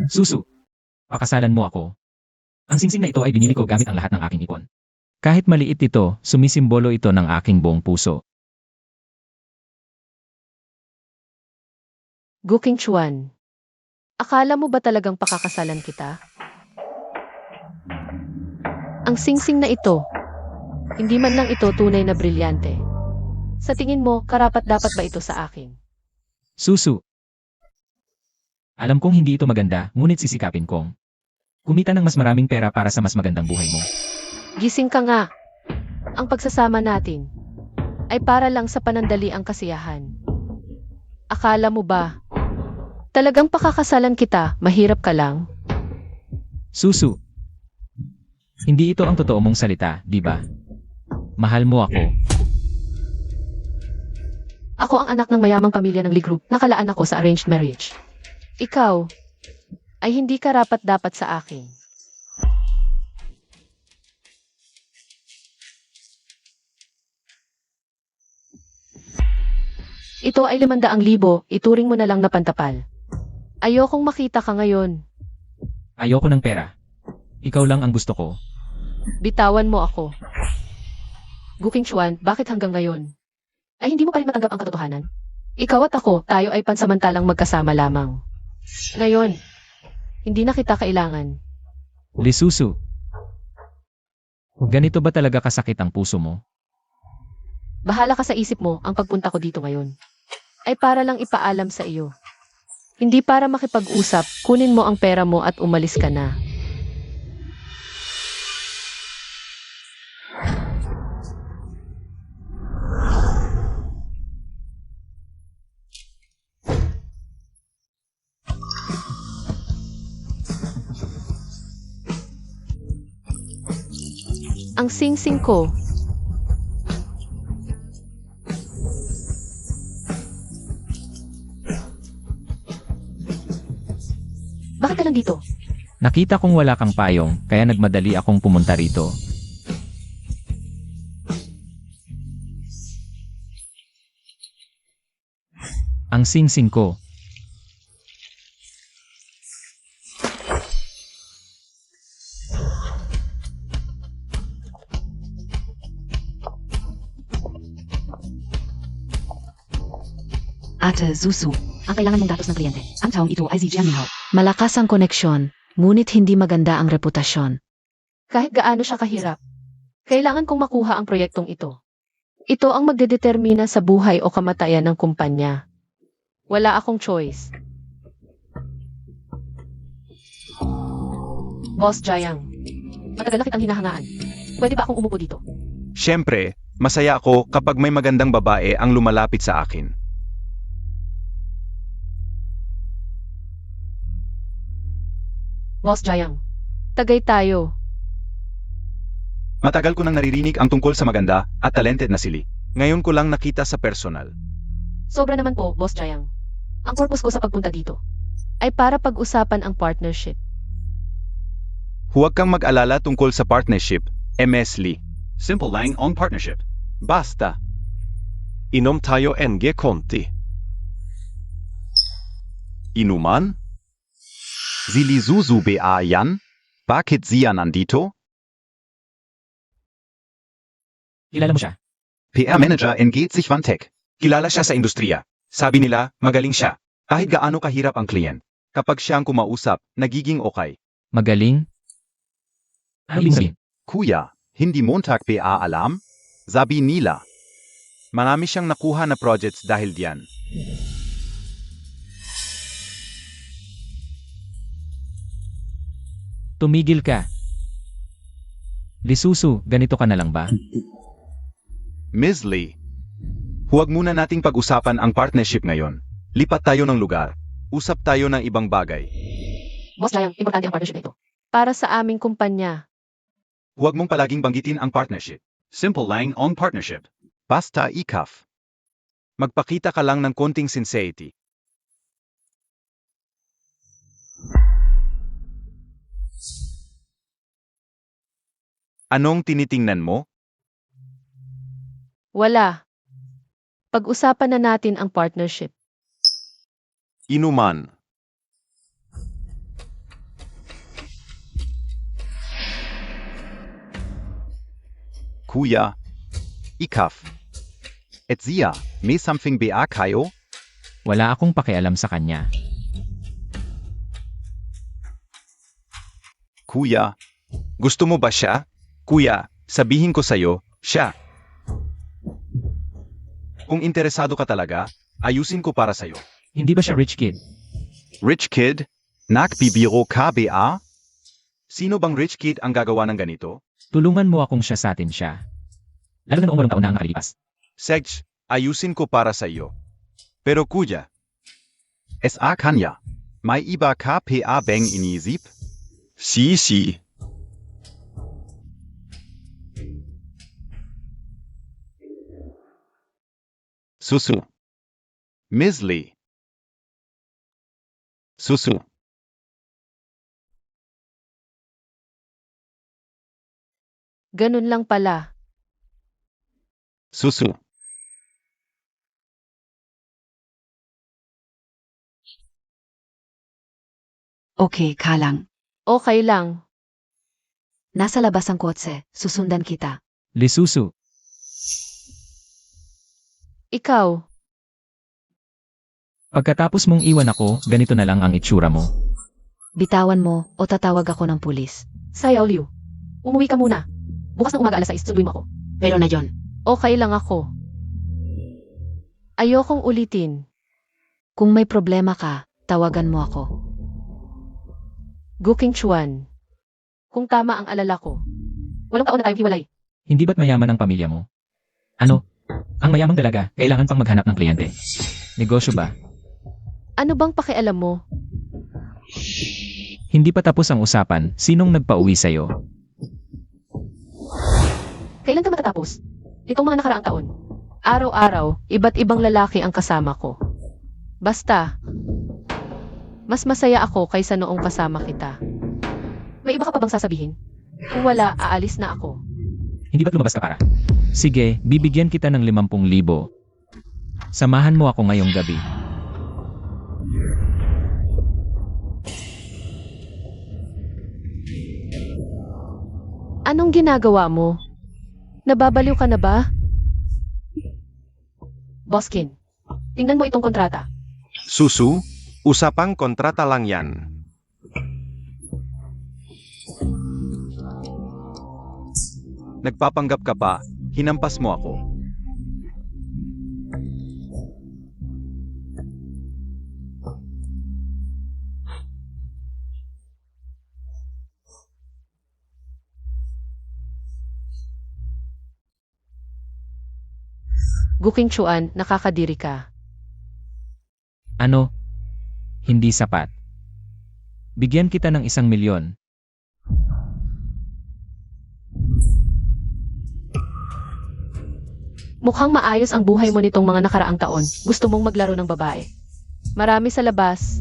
Susu, pakasalan mo ako. Ang singsing na ito ay binili ko gamit ang lahat ng aking ipon. Kahit maliit ito, sumisimbolo ito ng aking buong puso. Guking Chuan. Akala mo ba talagang pakakasalan kita? Ang singsing na ito, hindi man lang ito tunay na brilyante. Sa tingin mo, karapat-dapat ba ito sa akin? Susu. Alam kong hindi ito maganda, ngunit sisikapin kong kumita ng mas maraming pera para sa mas magandang buhay mo. Gising ka nga. Ang pagsasama natin ay para lang sa panandaliang kasiyahan. Akala mo ba talagang pakakasalan kita, mahirap ka lang? Susu. Hindi ito ang totoo mong salita, di ba? Mahal mo ako. Ako ang anak ng mayamang pamilya ng Lee Group. Nakalaan ako sa arranged marriage. Ikaw ay hindi karapat-dapat sa akin. Ito ay 500,000, ituring mo na lang na pantapal. Ayokong makita ka ngayon. Ayoko ng pera. Ikaw lang ang gusto ko. Bitawan mo ako. Guking Chuan, bakit hanggang ngayon ay hindi mo pa rin matanggap ang katotohanan? Ikaw at ako, tayo ay pansamantalang magkasama lamang. Ngayon, hindi na kita kailangan. Lisusu. Ganito ba talaga kasakit ang puso mo? Bahala ka sa isip mo, ang pagpunta ko dito ngayon ay para lang ipaalam sa iyo. Hindi para makipag-usap, kunin mo ang pera mo at umalis ka na. Ang singsing ko. Bakit ka nandito? Nakita kong wala kang payong, kaya nagmadali akong pumunta rito. Ang singsing ko. Ate Susu, ang kailangan mong datos ng kliyente. Ang taong ito ay si Jian Mihao. Malakas ang koneksyon, ngunit hindi maganda ang reputasyon. Kahit gaano siya kahirap, kailangan kong makuha ang proyektong ito. Ito ang magdedetermina sa buhay o kamatayan ng kumpanya. Wala akong choice. Boss Jayang, matagal na kitang hinahangaan. Pwede ba akong umupo dito? Siyempre, masaya ako kapag may magandang babae ang lumalapit sa akin. Boss Jayang, tagay tayo. Matagal ko nang naririnig ang tungkol sa maganda at talented na sili. Ngayon ko lang nakita sa personal. Sobra naman po, Boss Jayang. Ang purpose ko sa pagpunta dito ay para pag-usapan ang partnership. Huwag kang mag-alala tungkol sa partnership, MS Lee. Simple lang on partnership. Basta. Inom tayo NG Conti. Inuman? Sili Susu ba yan? Bakit siya nandito? Kilala mo siya? PR Manager NG Sichwantek. Kilala siya sa industriya. Sabi nila, magaling siya. Kahit gaano kahirap ang kliyent. Kapag siya ang kumausap, nagiging okay. Magaling? Ano ibig sabihin? Kuya, hindi Montag PA alam? Sabi nila. Marami siyang nakuha na projects dahil diyan. Tumigil ka. Lisusu, ganito ka na lang ba? Ms. Lee, huwag muna nating pag-usapan ang partnership ngayon. Lipat tayo ng lugar. Usap tayo ng ibang bagay. Boss Jayang, importante ang partnership na ito. Para sa aming kumpanya. Huwag mong palaging banggitin ang partnership. Simple lang on partnership. Basta ikaf. Magpakita ka lang ng konting sincerity. Anong tinitingnan mo? Wala. Pag-usapan na natin ang partnership. Inuman. Kuya. Ikaf. Et siya, may something ba kayo? Wala akong pakialam sa kanya. Kuya. Gusto mo ba siya? Kuya, sabihin ko sa'yo, siya. Kung interesado ka talaga, ayusin ko para sa'yo. Hindi ba siya rich kid? Rich kid? Nakbibiro ka ba? Sino bang rich kid ang gagawa ng ganito? Tulungan mo akong siya sa atin siya. Lalo na noong 8 taon na ang nakalipas. Sedge, ayusin ko para sa iyo. Pero kuya, sa kanya, may iba ka pa bang inisip? Si. Susu. Ms. Lee. Susu. Ganun lang pala. Susu. Okay, Kalang. Okay lang. Nasa labas ang kotse. Susundan kita. Lisusu, Ikaw, pagkatapos mong iwan ako, ganito na lang ang itsura mo. Bitawan mo o tatawag ako ng pulis. Sayaw Liu. Umuwi ka muna. Bukas ng umaga alas 6, sunduin mo ako. Pero na yon. Okay lang ako. Ayokong ulitin. Kung may problema ka, tawagan mo ako. Guking Chuan. Kung tama ang alala ko. Walang taon na tayong hiwalay. Hindi ba't mayaman ang pamilya mo? Ano? Ang mayamang dalaga, kailangan pang maghanap ng kliyente. Negosyo ba? Ano bang pakialam mo? Hindi pa tapos ang usapan, sinong nagpauwi sa'yo? Kailan ka matatapos? Itong mga nakaraang taon. Araw-araw, iba't ibang lalaki ang kasama ko. Basta, mas masaya ako kaysa noong kasama kita. May iba ka pa bang sasabihin? Kung wala, aalis na ako. Hindi ba't lumabas ka para? Sige, bibigyan kita ng 50,000. Samahan mo ako ngayong gabi. Anong ginagawa mo? Nababaliw ka na ba? Boskin, tingnan mo itong kontrata. Susu, usapang kontrata lang yan. Nagpapanggap ka pa, hinampas mo ako. Guking Chuan, nakakadiri ka. Ano? Hindi sapat. Bigyan kita ng 1,000,000. Mukhang maayos ang buhay mo nitong mga nakaraang taon. Gusto mong maglaro ng babae. Marami sa labas.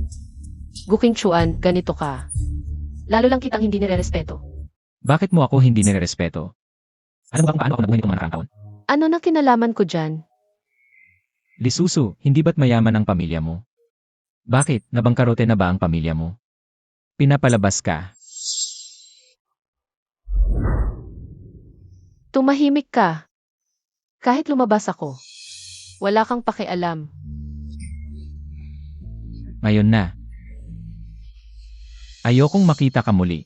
Guking Chuan, ganito ka. Lalo lang kitang hindi nirerespeto. Bakit mo ako hindi nirerespeto? Alam mo ba kung paano ako nabuhay nitong mga nakaraang taon? Ano na kinalaman ko dyan? Lisusu, hindi ba't mayaman ang pamilya mo? Bakit? Nabangkarote na ba ang pamilya mo? Pinapalabas ka. Tumahimik ka. Kahit lumabas ako. Wala kang pakialam. Ngayon na. Ayokong makita ka muli.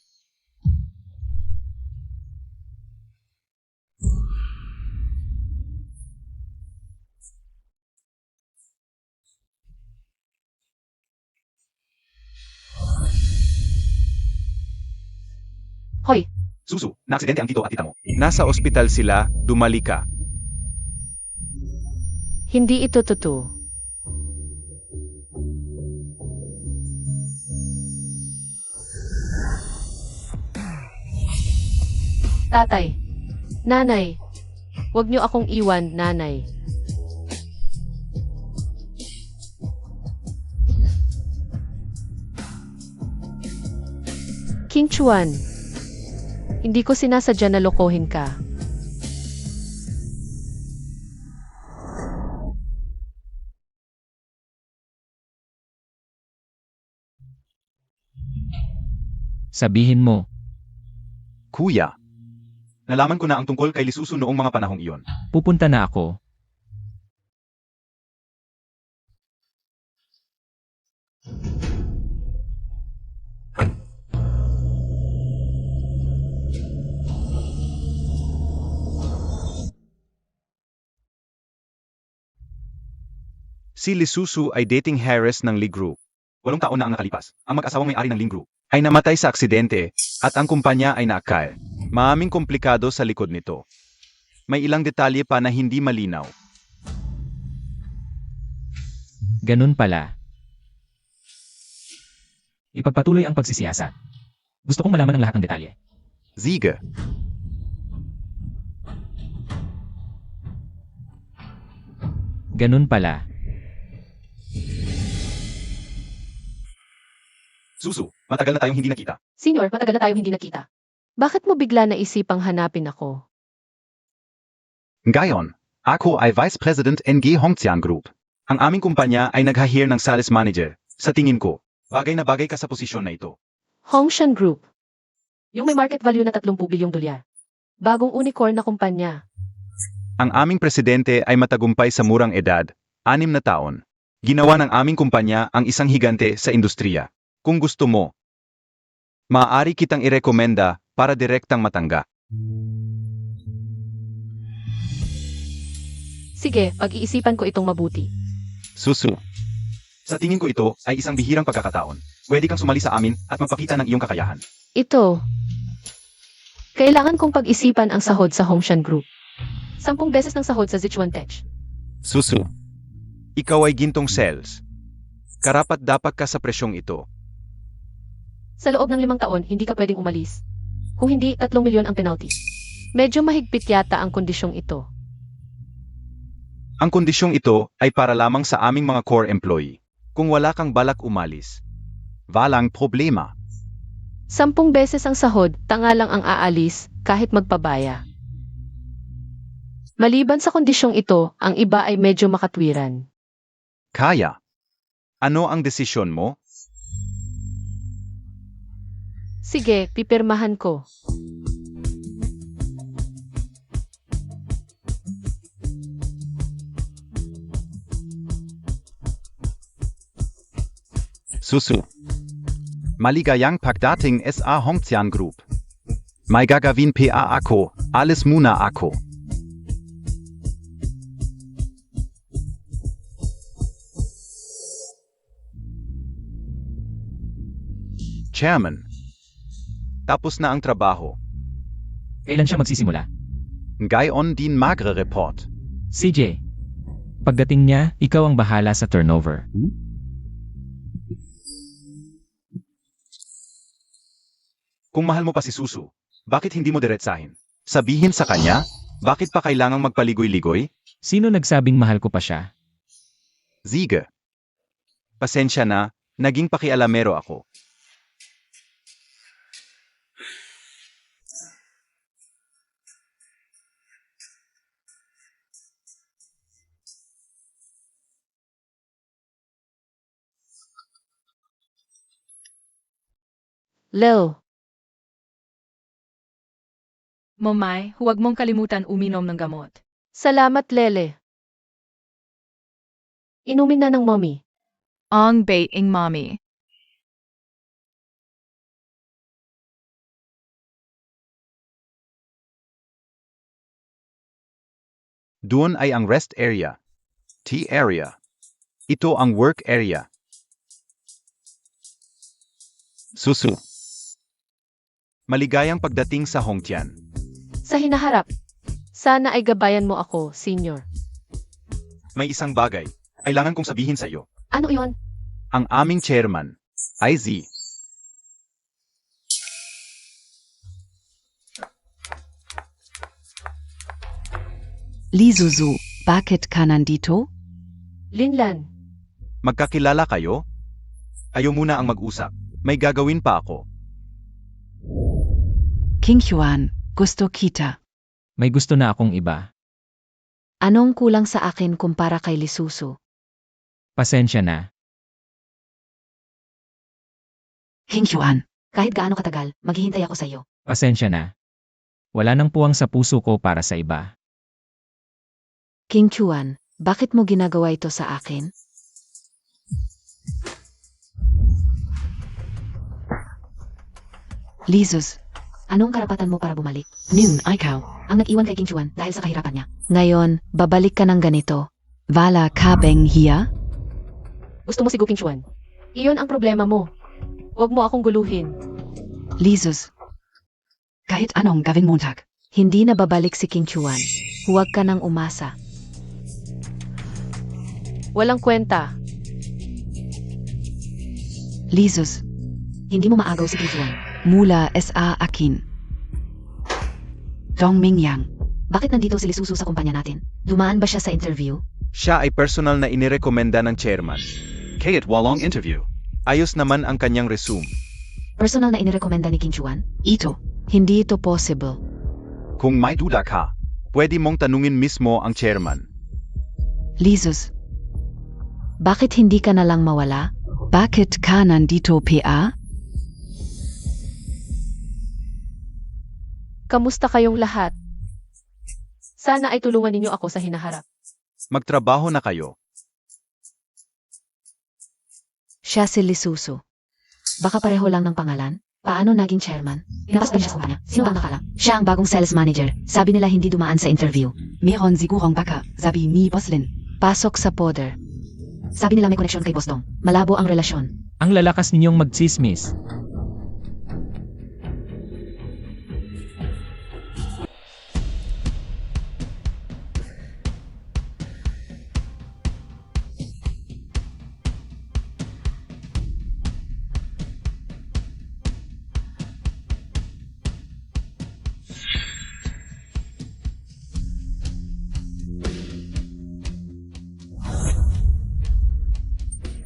Hoy, Susu, naaksidente ang tito at tita mo. Nasa ospital sila, dumali ka. hindi ito totoo. Tatay, nanay, huwag niyo akong iwan, nanay. King Chuan, hindi ko sinasadya na lokohin ka. Sabihin mo, Kuya. Nalaman ko na ang tungkol kay Lisusu noong mga panahong iyon. Pupunta na ako. Si Lisusu ay dating heiress ng Lee Group. 8 taon na ang nakalipas. Ang mag-asawang may-ari ng Ling Group ay namatay sa aksidente at ang kumpanya ay naakal. Maaming komplikado sa likod nito. May ilang detalye pa na hindi malinaw. Ganun pala. Ipagpatuloy ang pagsisiyasat. Gusto kong malaman ang lahat ng detalye. Siege. Ganun pala. Susu, matagal na tayong hindi nakita. Senyor, matagal na tayong hindi nakita. Bakit mo bigla naisipang hanapin ako? Ngayon, ako ay Vice President NG Hongxian Group. Ang aming kumpanya ay nag-hire ng sales manager. Sa tingin ko, bagay na bagay ka sa posisyon na ito. Hongshan Group. Yung may market value na 30 bilyong dolyar. Bagong unicorn na kumpanya. Ang aming presidente ay matagumpay sa murang edad, 6 na taon. Ginawa ng aming kumpanya ang isang higante sa industriya. Kung gusto mo, maaari kitang irekomenda para direktang matangga. Sige, pag-iisipan ko itong mabuti. Susu. Sa tingin ko ito ay isang bihirang pagkakataon. Pwede kang sumali sa amin at magpakita ng iyong kakayahan. Ito. Kailangan kong pag-isipan ang sahod sa Hongshan Group. 10 beses ng sahod sa Sichuan Tech. Susu. Ikaw ay gintong sales. Karapat dapat ka sa presyong ito. Sa loob ng 5 taon, hindi ka pwedeng umalis. Kung hindi, 3 milyon ang penalty. Medyo mahigpit yata ang kondisyong ito. Ang kondisyong ito ay para lamang sa aming mga core employee. Kung wala kang balak umalis, Walang problema. 10 beses ang sahod, tanga lang ang aalis, kahit magpabaya. Maliban sa kondisyong ito, ang iba ay medyo makatwiran. Kaya. ano ang desisyon mo? Sige, pipirmahan ko. Susu. Maligayang pagdating sa Hongxian Group. May gagawin pa ako, alis muna ako. Chairman. Tapos na ang trabaho. Kailan siya magsisimula? Ngayon din magre-report. CJ. Pagdating niya, ikaw ang bahala sa turnover. Kung mahal mo pa si Susu, bakit hindi mo diretsahin? Sabihin sa kanya, bakit pa kailangang magpaligoy-ligoy? Sino nagsabing mahal ko pa siya? Siege. Pasensya na, naging pakialamero ako. Lil, Momay, huwag mong kalimutan uminom ng gamot. salamat Lele. Inumin na ng mommy. Ang baiting mommy. Doon ay ang rest area. Tea area. Ito ang work area. Susu. Maligayang pagdating sa Hongqian. Sa hinaharap. Sana ay gabayan mo ako, senior. May isang bagay. Kailangan kong sabihin sa iyo. Ano iyon? Ang aming chairman, ay Z. Lisuzu, bakit ka nandito? Linlan. Magkakilala kayo? Kayo muna ang mag-usap. May gagawin pa ako. King Huan, gusto kita. May gusto na akong iba. Anong kulang sa akin kumpara kay Lisusu? Pasensya na. King Huan, Kahit gaano katagal, maghihintay ako sa iyo. Pasensya na. Wala nang puwang sa puso ko para sa iba. King Chuan, bakit mo ginagawa ito sa akin? Lizus, anong karapatan mo para bumalik? Noon, ikaw, ang nag-iwan kay King Chuan dahil sa kahirapan niya. Ngayon, babalik ka ng ganito. Wala ka bang hiya? Gusto mo si King Chuan? Iyon ang problema mo. Huwag mo akong guluhin. Lizus, kahit anong gawing Montag, Hindi na babalik si King Chuan. Huwag ka nang umasa. Walang kwenta. Lizus, hindi mo maagaw si King Chuan. Mula sa akin. Dong Mingyang, bakit nandito si Lisusu sa kumpanya natin? Dumaan ba siya sa interview? Siya ay personal na inirekomenda ng chairman. Kaya't walang interview. Ayos naman ang kanyang resume. Personal na inirekomenda ni King Chuan? Ito. Hindi ito possible. Kung may duda ka, Pwede mong tanungin mismo ang chairman. Lizus, Bakit hindi ka na lang mawala? bakit ka nandito PA? Kamusta kayong lahat? Sana ay tulungan ninyo ako sa hinaharap. Magtrabaho na kayo. Siya si Lisusu. Baka pareho lang ng pangalan? Paano naging chairman? Pinapas ba niya sa kumpanya? Sino bang nakala? Siya ang bagong sales manager. Sabi nila hindi dumaan sa interview. Meron sigurong baka, sabi ni Boslin. Pasok sa poder. Sabi nila may koneksyon kay Boss Dong. Malabo ang relasyon. Ang lalakas ninyong magtsismis.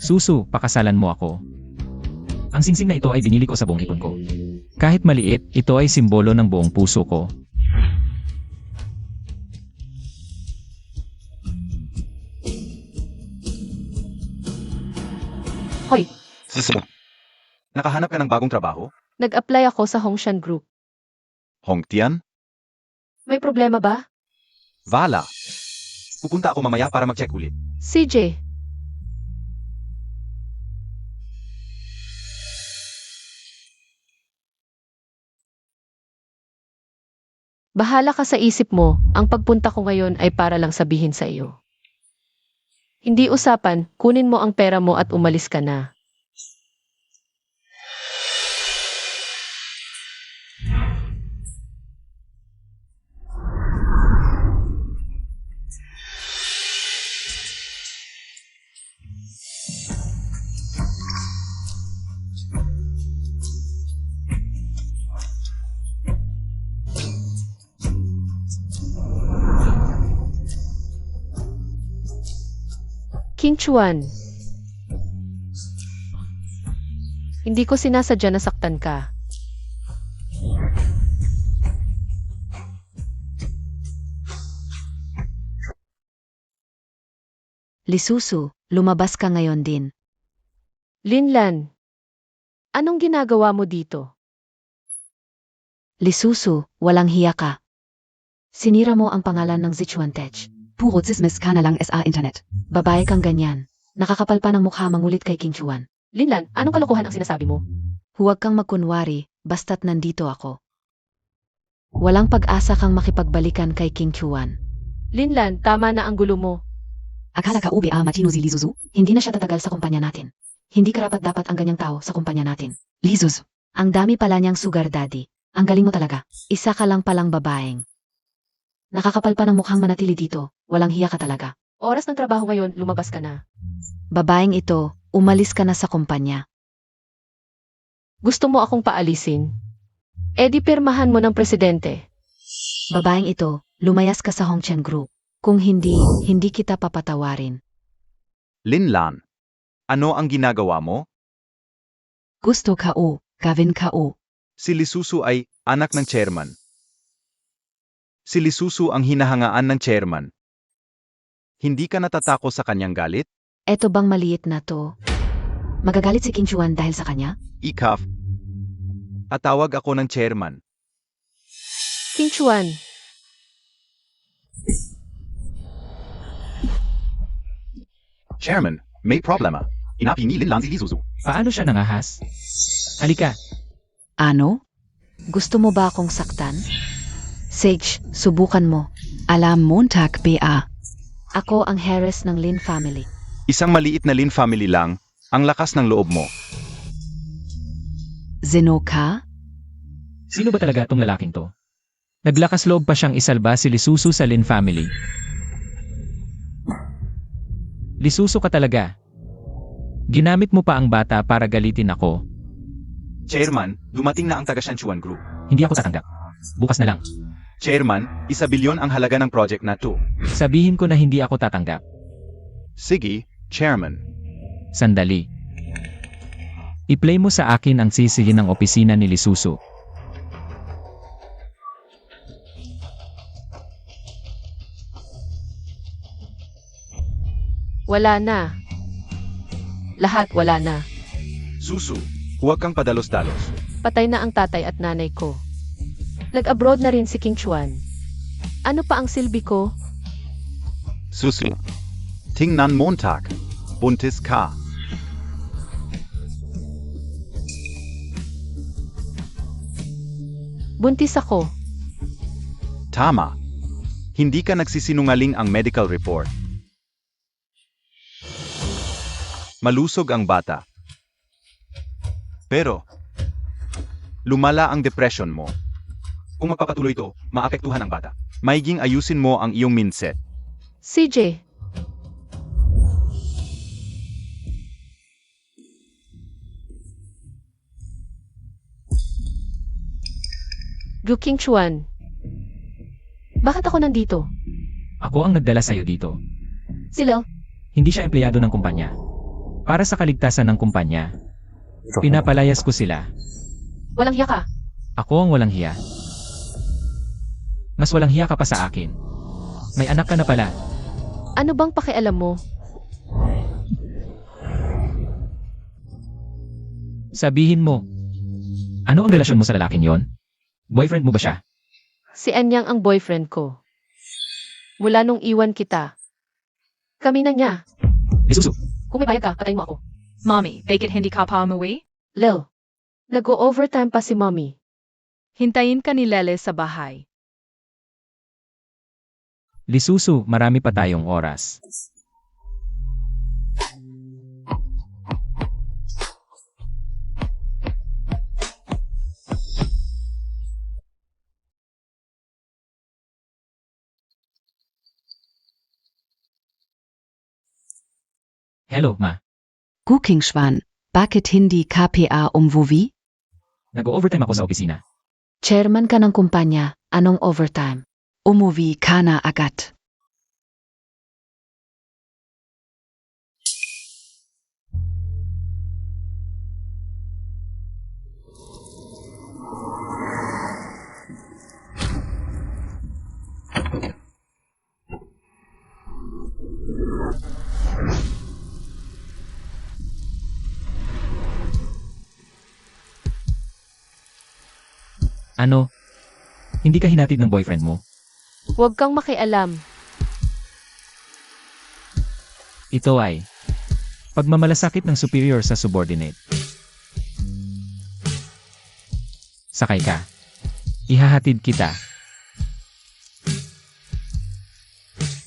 Susu, pakasalan mo ako. Ang singsing na ito ay binili ko sa buong ipon ko. Kahit maliit, ito ay simbolo ng buong puso ko. Hoy, Susu. Nakahanap ka ng bagong trabaho? nag-apply ako sa Hongshan Group. Hong Tian? May problema ba? Vala. Pupunta ako mamaya para mag-check ulit. CJ, bahala ka sa isip mo, ang pagpunta ko ngayon ay para lang sabihin sa iyo. Hindi usapan, kunin mo ang pera mo at umalis ka na. King Chuan, hindi ko sinasadya na saktan ka. Lisusu, lumabas ka ngayon din. Linlan, anong ginagawa mo dito? Lisusu, walang hiya ka. Sinira mo ang pangalan ng Sichuan Tech. Puro tsismis ka na lang sa internet. Babae kang ganyan. Nakakapal pa ng mukha mangulit kay King Chuan. Linlan, anong kalokohan ang sinasabi mo? Huwag kang magkunwari, basta't nandito ako. Walang pag-asa kang makipagbalikan kay King Chuan. Linlan, tama na ang gulo mo. Akala ka UBA matino si Lizuzu? Hindi na siya tatagal sa kumpanya natin. Hindi karapat-dapat ang ganyang tao sa kumpanya natin. Lizuz, Ang dami pala niyang sugar daddy. ang galing mo talaga. Isa ka lang palang babaeng. Nakakapal pa ng mukhang manatili dito. Walang hiya ka talaga. Oras ng trabaho ngayon, lumabas ka na. Babaeng ito, umalis ka na sa kumpanya. Gusto mo akong paalisin? E di pirmahan mo ng presidente. Babaeng ito, lumayas ka sa Hongchen Group. Kung hindi, hindi kita papatawarin. Linlan. Ano ang ginagawa mo? Gusto ka o, gawin ka o. Si Lisusu ay anak ng chairman. Si Lisusu ang hinahangaan ng chairman. Hindi ka natatako sa kanyang galit? Eto bang maliit na to? Magagalit si King Chuan dahil sa kanya? Ikaf. Atawag ako ng chairman. King Chuan, Chairman, may problema. Inapinilin lang si Lizuzu. Paano siya nangahas? Halika, Ano? Gusto mo ba akong saktan? Sage, subukan mo. Alam Montag BA. Ako ang Harris ng Lin family. Isang maliit na Lin family lang, ang lakas ng loob mo. Zenoka? sino ba talaga tong lalaking to? Naglakas loob pa siyang isalba si Lisusu sa Lin family. Lisusu ka talaga. Ginamit mo pa ang bata para galitin ako. Chairman, dumating na ang taga-Shanchuan Group. Hindi ako tatanggap. Bukas na lang. Chairman, 1 bilyon ang halaga ng project na to. Sabihin ko na hindi ako tatanggap. Sige, Chairman. Sandali. I-play mo sa akin ang sisili ng opisina ni Lisusu. wala na. Lahat wala na. Susu, huwag kang padalos-dalos. Patay na ang tatay at nanay ko. Nag-abroad na rin si King Chuan. Ano pa ang silbi ko? Susu. Tingnan Montag. Buntis ka. Buntis ako. Tama. Hindi ka nagsisinungaling ang medical report. Malusog ang bata. Pero, lumala ang depression mo. Kung magpapatuloy ito, maapektuhan ang bata. Maiging ayusin mo ang iyong mindset. CJ, Gu King Chuan. Bakit ako nandito? Ako ang nagdala sa'yo dito. Si Lil, Hindi siya empleyado ng kumpanya. Para sa kaligtasan ng kumpanya, pinapalayas ko sila. walang hiya ka. Ako ang walang hiya. Mas walang hiya ka pa sa akin. May anak ka na pala. Ano bang pakialam mo? Sabihin mo. Ano ang relasyon mo sa lalaking yon? Boyfriend mo ba siya? Si Anyang ang boyfriend ko. Mula nung iwan kita. Kami na niya. Lisusu, Kung may bayad ka, patayin mo ako. Mommy, bakit hindi ka pa umuwi? Lil, nag-o-overtime pa si Mommy. Hintayin ka ni Lele sa bahay. Lisusu, marami pa tayong oras. Hello, Ma. King Chuan. Bakit hindi KPA umuwi? Nag-overtime ako sa opisina. Chairman ka ng kumpanya. Anong overtime? Umuwi ka na agad. Ano? Hindi ka hinatid ng boyfriend mo? Huwag kang makialam. Ito ay pagmamalasakit ng superior sa subordinate. Sakay ka. Ihahatid kita.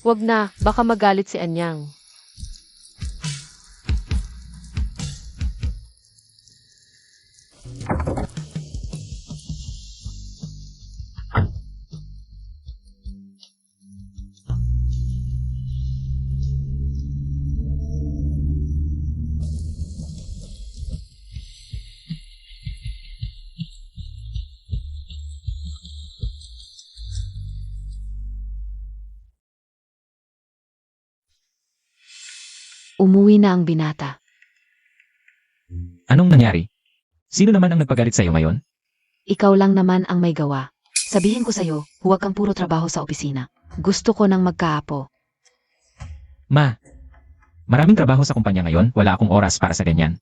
Huwag na, baka magalit si Anyang. Umuwi na ang binata. Anong nangyari? Sino naman ang nagpagalit sa'yo ngayon? Ikaw lang naman ang may gawa. Sabihin ko sa'yo, huwag kang puro trabaho sa opisina. Gusto ko nang magkaapo. Ma, maraming trabaho sa kumpanya ngayon, wala akong oras para sa ganyan.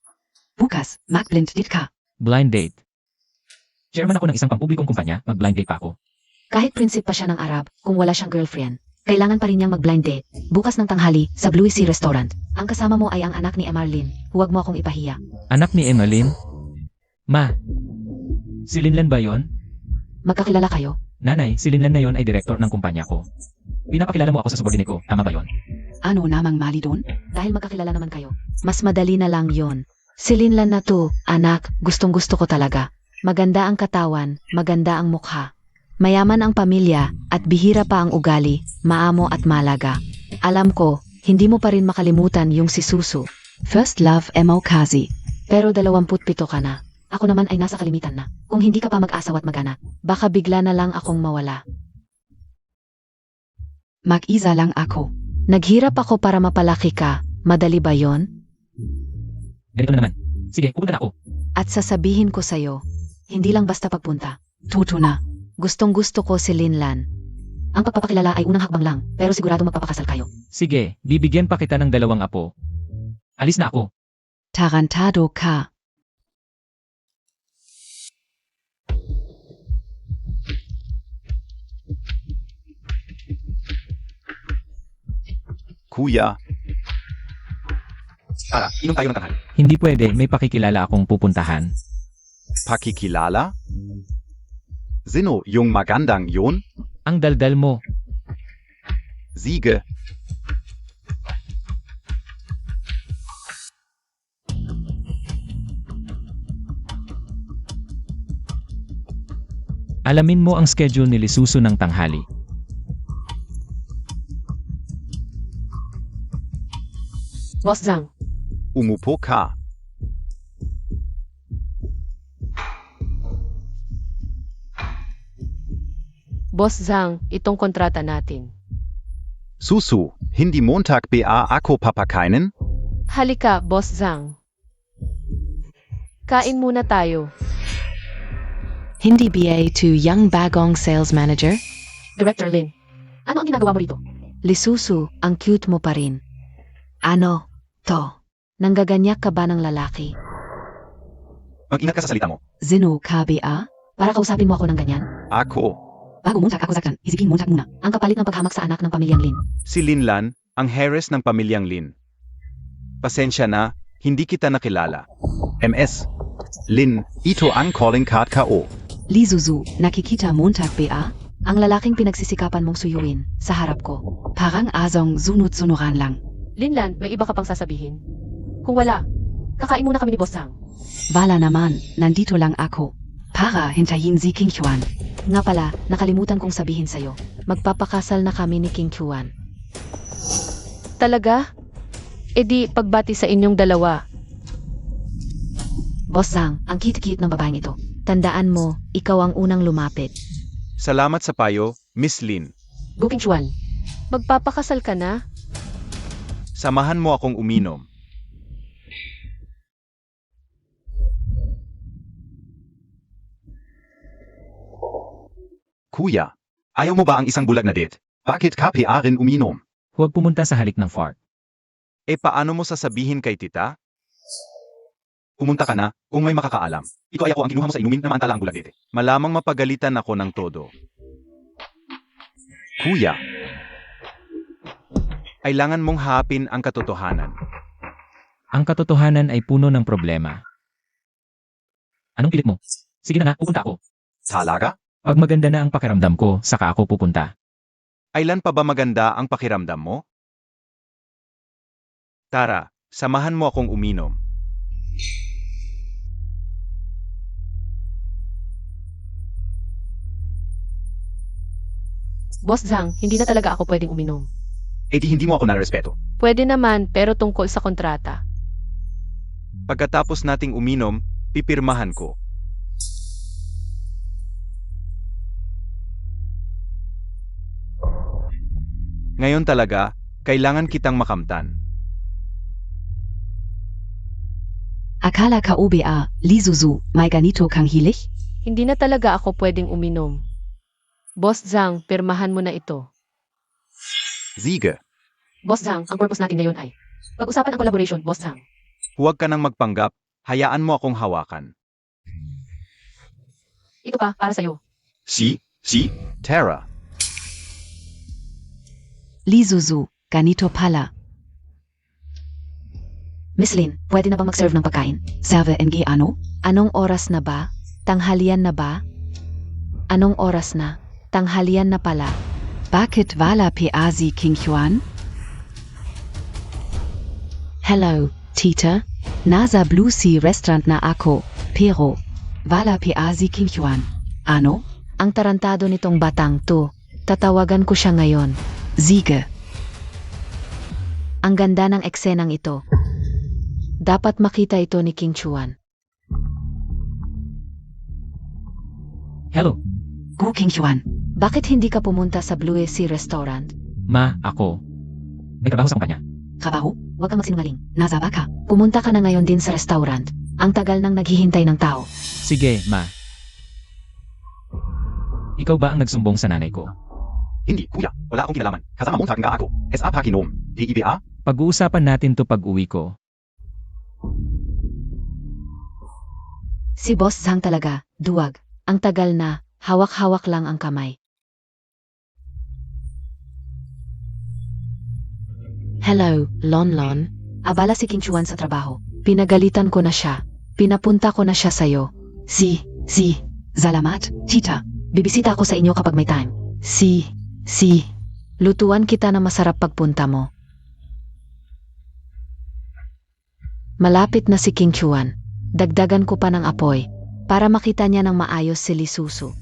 Bukas, mag-blind date ka. Blind date. Chairman ako ng isang pampublikong kumpanya, mag-blind date pa ako. Kahit prinsip pa siya ng Arab, kung wala siyang girlfriend, kailangan pa rin niyang mag-blind date. Bukas ng tanghali, sa Blue Sea Restaurant. Ang kasama mo ay ang anak ni Emarlyn. Huwag mo akong ipahiya. Anak ni Emmeline? Ma, si Linlan ba yon? Magkakilala kayo? Nanay, si Linlan na yon ay direktor ng kumpanya ko. Pinapakilala mo ako sa subordinate ko, tama ba yon? Ano namang mali doon? Dahil magkakilala naman kayo. Mas madali na lang yon. Si Linlan na to, anak, gustong gusto ko talaga. Maganda ang katawan, maganda ang mukha. Mayaman ang pamilya, at bihira pa ang ugali, maamo at malaga. Alam ko, hindi mo pa rin makalimutan yung si Susu. First love, Emo Kazi. Pero 27 ka na. Ako naman ay nasa kalimitan na. Kung hindi ka pa mag-asawa at mag-anak, Baka bigla na lang akong mawala. mag-isa lang ako. Naghirap ako para mapalaki ka. Madali ba yon? Ganito na naman. Sige, pupunta na ako. At sasabihin ko sa'yo, hindi lang basta pagpunta. Tuto na. Gustong gusto ko si Linlan. Ang pagpapakilala ay unang hakbang lang, pero sigurado magpapakasal kayo. Sige, bibigyan pa kita ng 2 apo. Alis na ako. Tarantado ka. Kuya, Tara, inom tayo ng tanghali. Hindi pwede, may pakikilala akong pupuntahan. pakikilala? Sino yung magandang yun? Ang daldal mo. Sige. Alamin mo ang schedule ni Lisuso ng tanghali. Boss Zhang, Umupo ka. Boss Zhang, itong kontrata natin. Susu, hindi Montag ba ako papakainin? Halika, Boss Zhang. Kain muna tayo. Hindi BA to Young Bagong Sales Manager? Director Lin, ano ang ginagawa mo rito? Lisusu, ang cute mo pa rin. Ano? To. Nanggaganyak ka ba ng lalaki? Mag-ingat ka sa salita mo. Zino KBA? Para kausapin mo ako ng ganyan? Ako. Bago Montag ako zaklan, isipin Montag muna. Ang kapalit ng paghamak sa anak ng pamilyang Lin. Si Linlan, ang Harris ng pamilyang Lin. Pasensya na, hindi kita nakilala. MS. Lin, ito ang calling card ko. Li Zuzu, nakikita Montag BA? Ang lalaking pinagsisikapan mong suyuin, sa harap ko. Parang azong sunod-sunuran lang. Linlan, may iba ka pang sasabihin? Kung wala, kakain muna kami ni Boss Zhang. Bala naman, nandito lang ako. Para hintayin si King Chuan. Nga pala, nakalimutan kong sabihin sa'yo. Magpapakasal na kami ni King Chuan. Talaga? E di, pagbati sa inyong dalawa. Boss Zhang, ang cute-cute ng babaeng ito. Tandaan mo, ikaw ang unang lumapit. Salamat sa payo, Miss Lin. Go King Chuan. Magpapakasal ka na? Samahan mo akong uminom. Kuya, ayaw mo ba ang isang bulag na date? Bakit ka rin uminom? Huwag pumunta sa halik ng fart. E paano mo sasabihin kay tita? Pumunta ka na kung may makakaalam. Ito ay ako ang kinuha mo sa inumin na maantala ang bulag date. Malamang mapagalitan ako ng todo. Kuya, kailangan mong hapin ang katotohanan. Ang katotohanan ay puno ng problema. Anong pilit mo? Sige na nga, pupunta ako. Talaga? Pag maganda na ang pakiramdam ko, saka ako pupunta. Kailan pa ba maganda ang pakiramdam mo? Tara, samahan mo akong uminom. Boss Zhang, hindi na talaga ako pwedeng uminom. Eh di hindi mo ako narespeto. Pwede naman, pero tungkol sa kontrata. Pagkatapos nating uminom, pipirmahan ko. Ngayon talaga, kailangan kitang makamtan. Akala ka OBA, Li Zuzu, may ganito kang hilig? Hindi na talaga ako pwedeng uminom. Boss Zhang, pirmahan mo na ito. Sige, Boss Zhang, ang purpose natin ngayon ay pag-usapan ang collaboration, Boss Zhang. huwag ka nang magpanggap, hayaan mo akong hawakan. Ito pa, para sa'yo. Si? Tara, Lizuzu, ganito pala. Miss Lin, pwede na ba mag-serve ng pagkain? Serve NG ano? Anong oras na ba? Tanghalian na ba? Anong oras na? Tanghalian na pala. Bakit wala pa si King Juan? Hello, tita. Nasa Blue Sea Restaurant na ako, pero wala pa si King Juan. Ano? Ang tarantado nitong batang to. Tatawagan ko siya ngayon. Sige. Ang ganda ng eksenang ito. Dapat makita ito ni King Chuan. Hello, Go King Juan. Bakit hindi ka pumunta sa Blue Sea Restaurant? ma, ako. May trabaho sa kumpanya. Trabaho? Huwag kang magsinungaling. Nasa ba ka? Pumunta ka na ngayon din sa restaurant. Ang tagal nang naghihintay ng tao. Sige, ma. Ikaw ba ang nagsumbong sa nanay ko? Hindi, kuya. Wala akong kinalaman. Kasama Montag nga ako. SA Pakinom. DIBA? Pag-uusapan natin to pag-uwi ko. Si Boss Zhang talaga, duwag. Ang tagal na, hawak-hawak lang ang kamay. Hello, Lon. Abala si King Chuan sa trabaho. Pinagalitan ko na siya. Pinapunta ko na siya sa'yo. Salamat, tita. Bibisita ako sa inyo kapag may time. Lutuan kita na masarap pagpunta mo. Malapit na si King Chuan. Dagdagan ko pa ng apoy para makita niya ng maayos si Lisusu.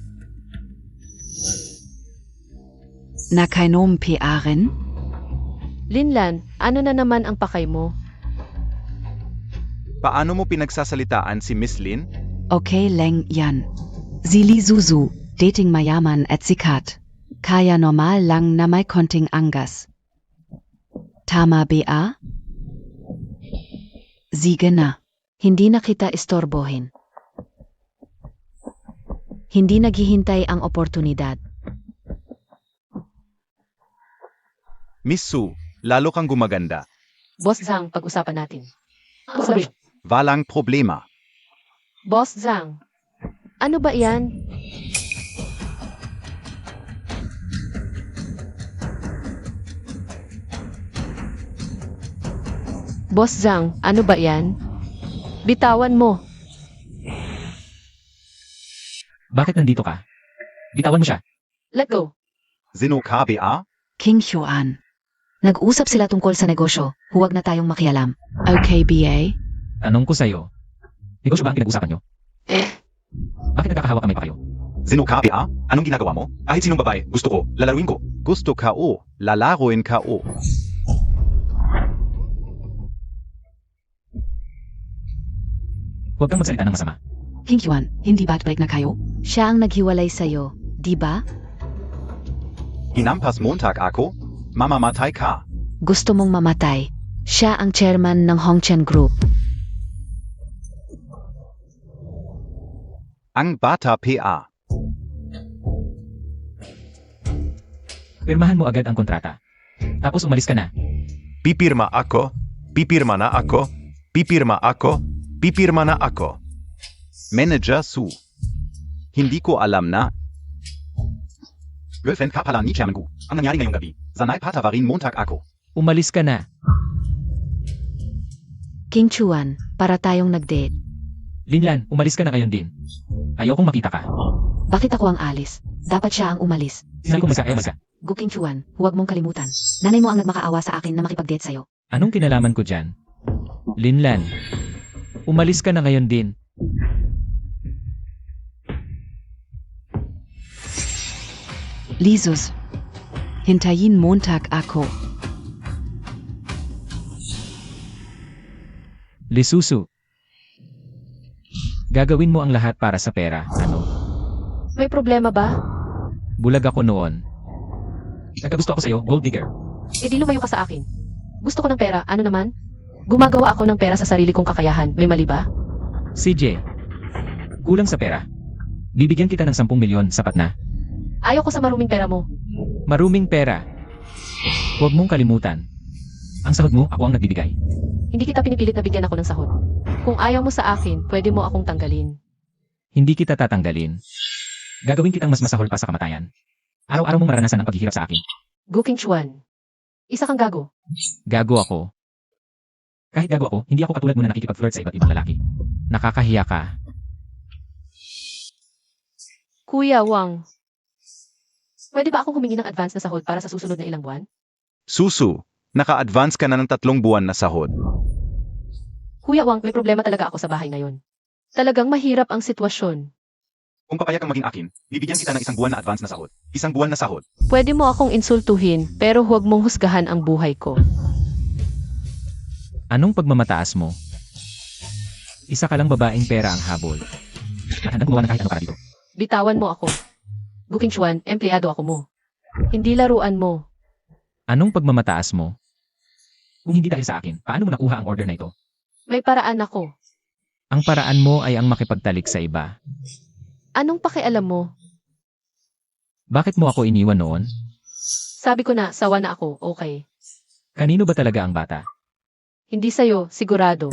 Nakainom pa rin? Linlan, ano na naman ang pakay mo? paano mo pinagsasalitaan si Miss Lin? Okay lang yan. Si Lizuzu, dating mayaman at sikat. Kaya normal lang na may konting angas. Tama ba? Sige na. Hindi na kita istorbohin. Hindi naghihintay ang oportunidad. Miss Su, lalo kang gumaganda. Boss Zhang, pag-usapan natin. Walang problema. Boss Zhang, ano ba yan? Boss Zhang, ano ba yan? Bitawan mo. Bakit nandito ka? Bitawan mo siya. Let go. Sino KBA? King Xuan. Nag-usap sila tungkol sa negosyo. Huwag na tayong makialam. Okay, BA? Tanong ko sa'yo. Negosyo ba ang pinag-usapan nyo? Bakit nagkakahawak kamay pa kayo? Sino KBA? Anong ginagawa mo? Kahit sinong babae, gusto ko, lalaruin ko. Gusto ka o, lalaroin ka o. Huwag kang magsalita ng masama. King Xuan, hindi ba't break na kayo? Siya ang naghiwalay sa'yo, di ba? Hinampas Montag ako? Mamamatay ka. Gusto mong mamatay. Siya ang chairman ng Hongchen Group. Ang bata PA. Pirmahan mo agad ang kontrata. Tapos umalis ka na. Pipirma ako, pipirma na ako, pipirma ako, pipirma na ako. Manager Su. Hindi ko alam na. Girlfriend ka pala ni Chairman Gu. Ang nangyari ngayong gabi. Sanay patawarin Montag ako. Umalis ka na. King Chuan, para tayong nag-date. Linlan, umalis ka na ngayon din. Ayokong makita ka. Bakit ako ang alis? Dapat siya ang umalis. Sinabi ko masa. Gu King Chuan, huwag mong kalimutan. Nanay mo ang nagmakaawa sa akin na makipag-date sa'yo. Anong kinalaman ko dyan? Linlan, umalis ka na ngayon din. Lizus. Hintayin Montag ako. Lisusu. Gagawin mo ang lahat para sa pera. Ano? May problema ba? Bulag ako noon. Nagkagusto ako sa'yo, gold digger. E di lumayo ka sa akin. Gusto ko ng pera, ano naman? Gumagawa ako ng pera sa sarili kong kakayahan, may mali ba? CJ, kulang sa pera. Bibigyan kita ng 10 milyon, sapat na. Ayaw ko sa maruming pera mo. Maruming pera. Huwag mong kalimutan. Ang sahod mo, ako ang nagbibigay. Hindi kita pinipilit na bigyan ako ng sahod. Kung ayaw mo sa akin, pwede mo akong tanggalin. Hindi kita tatanggalin. Gagawin kitang mas masahol pa sa kamatayan. Araw-araw mong maranasan ang paghihirap sa akin. Guking Chuan. Isa kang gago. Gago ako. Kahit gago ako, hindi ako katulad mo na nakikipag-flirt sa iba't ibang lalaki. Nakakahiya ka. Kuya Wang. Pwede ba akong humingi ng advance na sahod para sa susunod na ilang buwan? Susu, naka-advance ka na ng 3 buwan na sahod. Kuya Wang, may problema talaga ako sa bahay ngayon. Talagang mahirap ang sitwasyon. Kung papayag kang maging akin, bibigyan kita ng 1 buwan na advance na sahod. 1 buwan na sahod. Pwede mo akong insultuhin, pero huwag mong husgahan ang buhay ko. Anong pagmamataas mo? Isa ka lang babaeng pera ang habol. At handang gumawa ng kahit ano para dito. Bitawan mo ako. Guking Chuan, empleyado ako mo. Hindi laruan mo. Anong pagmamataas mo? Kung hindi dahil sa akin, paano mo nakuha ang order na ito? May paraan ako. Ang paraan mo ay ang makipagtalik sa iba. Anong pakialam mo? Bakit mo ako iniwan noon? Sabi ko na, sawa na ako, okay. Kanino ba talaga ang bata? Hindi sa'yo, sigurado.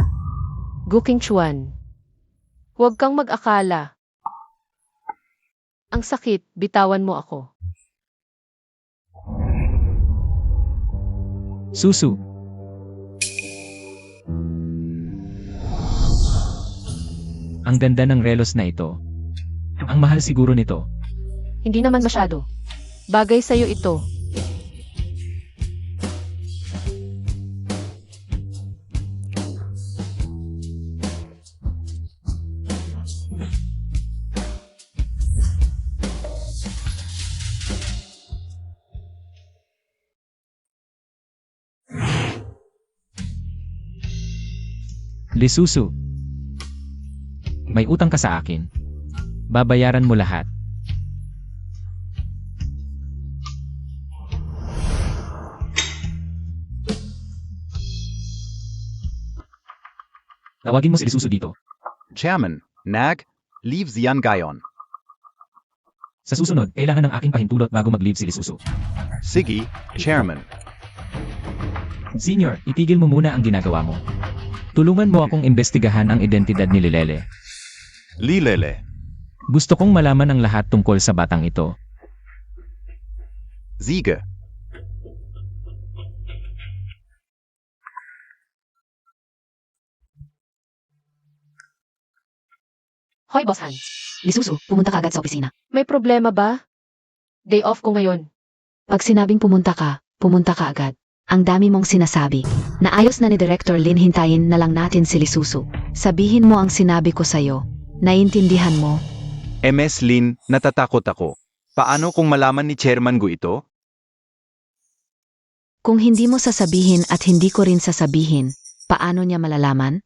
Guking Chuan. Huwag kang mag-akala. Ang sakit, bitawan mo ako. Susu. Ang ganda ng relos na ito. Ang mahal siguro nito. Hindi naman masyado. Bagay sa'yo ito. Lisusu. May utang ka sa akin. Babayaran mo lahat. Tawagin mo si Lisusu dito. Chairman, nag, leave yan gayon. Sa susunod, kailangan ng aking pahintulot bago mag-leave si Lisusu. Sige, Chairman. Senior, itigil mo muna ang ginagawa mo. Tulungan mo akong imbestigahan ang identidad ni Lilele. Lilele. Gusto kong malaman ang lahat tungkol sa batang ito. Sige. Hoy, Boss Han. Lisusu, pumunta ka agad sa opisina. May problema ba? Day off ko ngayon. Pag sinabing pumunta ka agad. Ang dami mong sinasabi. Naayos na ni Director Lin, hintayin na lang natin si Lisusu. Sabihin mo ang sinabi ko sa'yo. Naiintindihan mo? MS Lin, natatakot ako. Paano kung malaman ni Chairman Gu ito? Kung hindi mo sasabihin at hindi ko rin sasabihin, paano niya malalaman?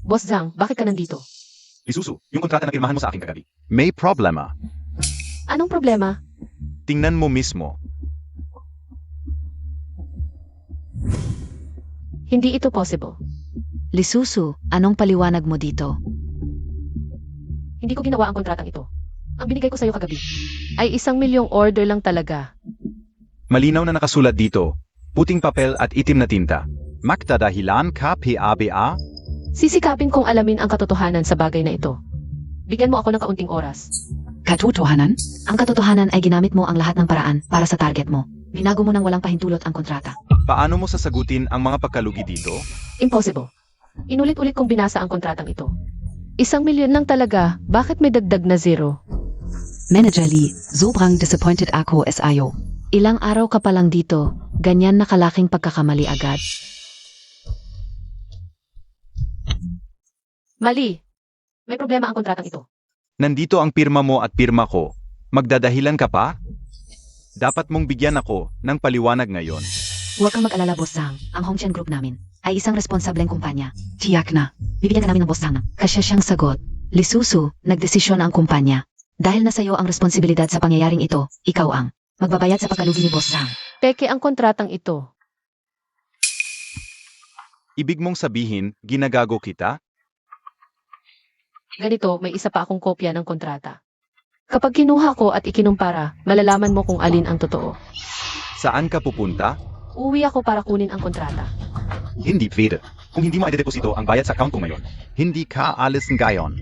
Boss Zhang, bakit ka nandito? Lisusu, yung kontrata na pirmahan mo sa akin kagabi. May problema. Anong problema? Tingnan mo mismo. Hindi ito possible. Lisusu, anong paliwanag mo dito? Hindi ko ginawa ang kontratang ito. Ang binigay ko sa'yo kagabi ay 1,000,000 order lang talaga. Malinaw na nakasulat dito. Puting papel at itim na tinta. Magdadahilan ka PABA? Sisikapin kong alamin ang katotohanan sa bagay na ito. Bigyan mo ako ng kaunting oras. Katotohanan? Ang katotohanan ay ginamit mo ang lahat ng paraan para sa target mo. Binago mo nang walang pahintulot ang kontrata. Paano mo sasagutin ang mga pagkalugi dito? Impossible. Inulit-ulit kong binasa ang kontratang ito. 1,000,000 lang talaga, bakit may dagdag na zero? Manager Lee, sobrang disappointed ako SIO. Ilang araw ka pa lang dito, ganyan na kalaking pagkakamali agad. Mali. May problema ang kontratang ito. Nandito ang pirma mo at pirma ko. Magdadahilan ka pa? Dapat mong bigyan ako ng paliwanag ngayon. Huwag kang mag-alala, Boss Zhang. Ang Hongqian Group namin ay isang responsableng kumpanya. Tiyak na. Bibigyan ka namin ng Boss Zhang. Kasya siyang sagot. Lisusu, nagdesisyon ang kumpanya. Dahil nasa iyo ang responsibilidad sa pangyayaring ito, ikaw ang magbabayad sa pagkalugi ni Boss Zhang. Peke ang kontratang ito. Ibig mong sabihin, ginagago kita? Ganito, may isa pa akong kopya ng kontrata. Kapag kinuha ko at ikinumpara, malalaman mo kung alin ang totoo. Saan ka pupunta? Uwi ako para kunin ang kontrata. Hindi pwede. Kung hindi mo idedeposito ang bayad sa account ko ngayon, Hindi ka alis ngayon.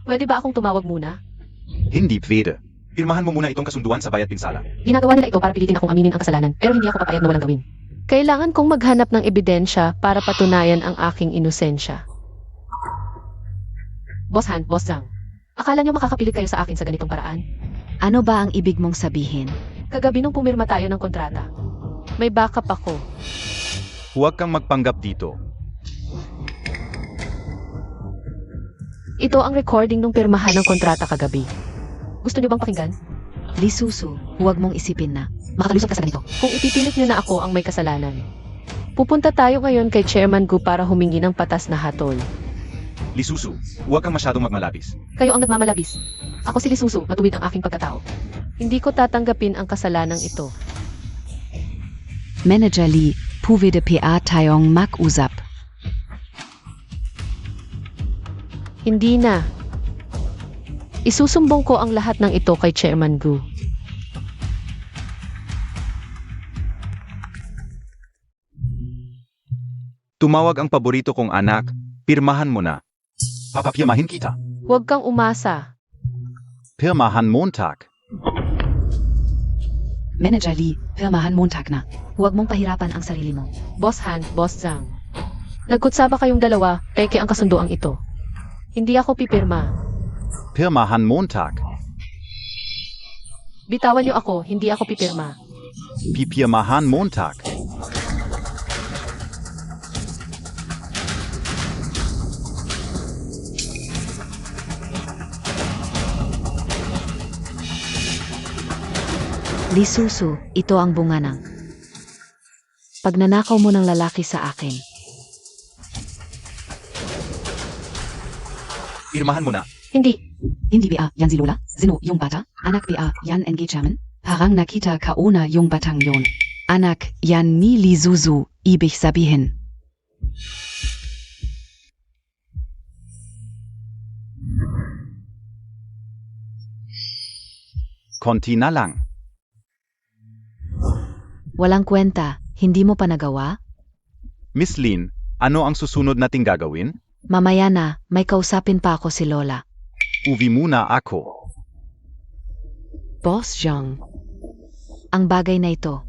Pwede ba akong tumawag muna? Hindi pwede. pirmahan mo muna itong kasunduan sa bayad pinsala. Ginagawa nila ito para pilitin akong aminin ang kasalanan, pero hindi ako papayag na walang gawin. Kailangan kong maghanap ng ebidensya para patunayan ang aking inosensya. Boss Han, Boss Zhang. Akala niyo makakapilit kayo sa akin sa ganitong paraan? Ano ba ang ibig mong sabihin? Kagabi nung pumirma tayo ng kontrata. May backup ako. Huwag kang magpanggap dito. Ito ang recording ng pirmahan ng kontrata kagabi. Gusto niyo bang pakinggan? Lisusu, huwag mong isipin na. Makakalusot ka sa ganito. Kung ipipilit niyo na ako ang may kasalanan. Pupunta tayo ngayon kay Chairman Gu para humingi ng patas na hatol. Lisusu, huwag kang masyadong magmalabis. Kayo ang nagmamalabis. Ako si Lisusu, matuwid ang aking pagkatao. Hindi ko tatanggapin ang kasalanang ito. Manager Lee, puvede PA tayong mag-usap. Hindi na. Isusumbong ko ang lahat ng ito kay Chairman Gu. Tumawag ang paborito kong anak, pirmahan mo na. Papapirmahin kita. Huwag kang umasa. Pirmahan Montag. Manager Lee, pirmahan Montag na. Huwag mong pahirapan ang sarili mo. Boss Han, Boss Zhang. Nagkutsaba kayong dalawa, peke ang kasunduang ito. Hindi ako pipirma. Pirmahan Montag. Bitawan niyo ako, hindi ako pipirma. Pipirmahan Montag. Lisusu, ito ang bunga ng pagnanakaw mo ng lalaki sa akin. Pirmahan mo na. Hindi. Hindi ba yan si Lola? Sino yung bata? Anak ba yan NG Chairman? Parang nakita ka una yung batang yon. Anak, yan ni Lisusu, ibig sabihin. Konti na lang. Walang kwenta, hindi mo pa nagawa? Miss Lin, ano ang susunod nating gagawin? Mamaya na, may kausapin pa ako si Lola. Uwi muna ako. Boss Zhang. Ang bagay na ito.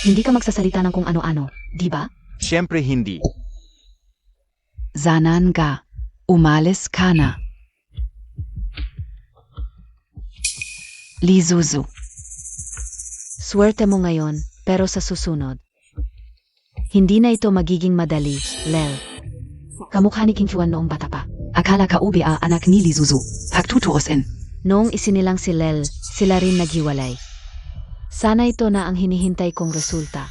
Hindi ka magsasalita ng kung ano-ano, di ba? Siyempre hindi. Zanan ka. Umalis ka na. Lisusu. Swerte mo ngayon, pero sa susunod. Hindi na ito magiging madali, Lel. Kamukha ni King Chuan noong bata pa. Akala ka ubi anak ni Lisusu. Pagtutuusin. Noong isinilang si Lel, sila rin naghiwalay. Sana ito na ang hinihintay kong resulta.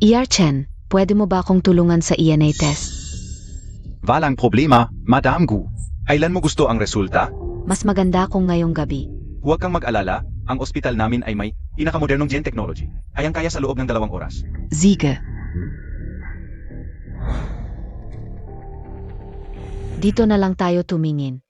Chen, pwede mo ba akong tulungan sa ENA test? Walang problema, Madam Gu. Kailan mo gusto ang resulta? Mas maganda kung ngayong gabi. Huwag kang mag-alala, ang ospital namin ay may pinakamodernong gen technology. Kayang-kaya sa loob ng 2 oras. Siege. Dito na lang tayo tumingin.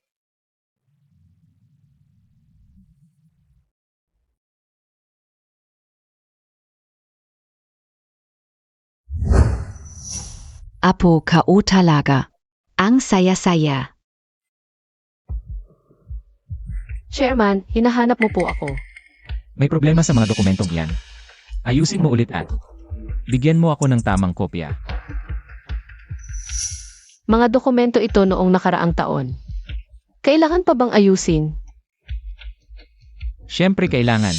Apo kao talaga. Ang saya-saya. Chairman, hinahanap mo po ako. May problema sa mga dokumentong iyan. Ayusin mo ulit at bigyan mo ako ng tamang kopya. Mga dokumento ito noong nakaraang taon. Kailangan pa bang ayusin? Siyempre kailangan.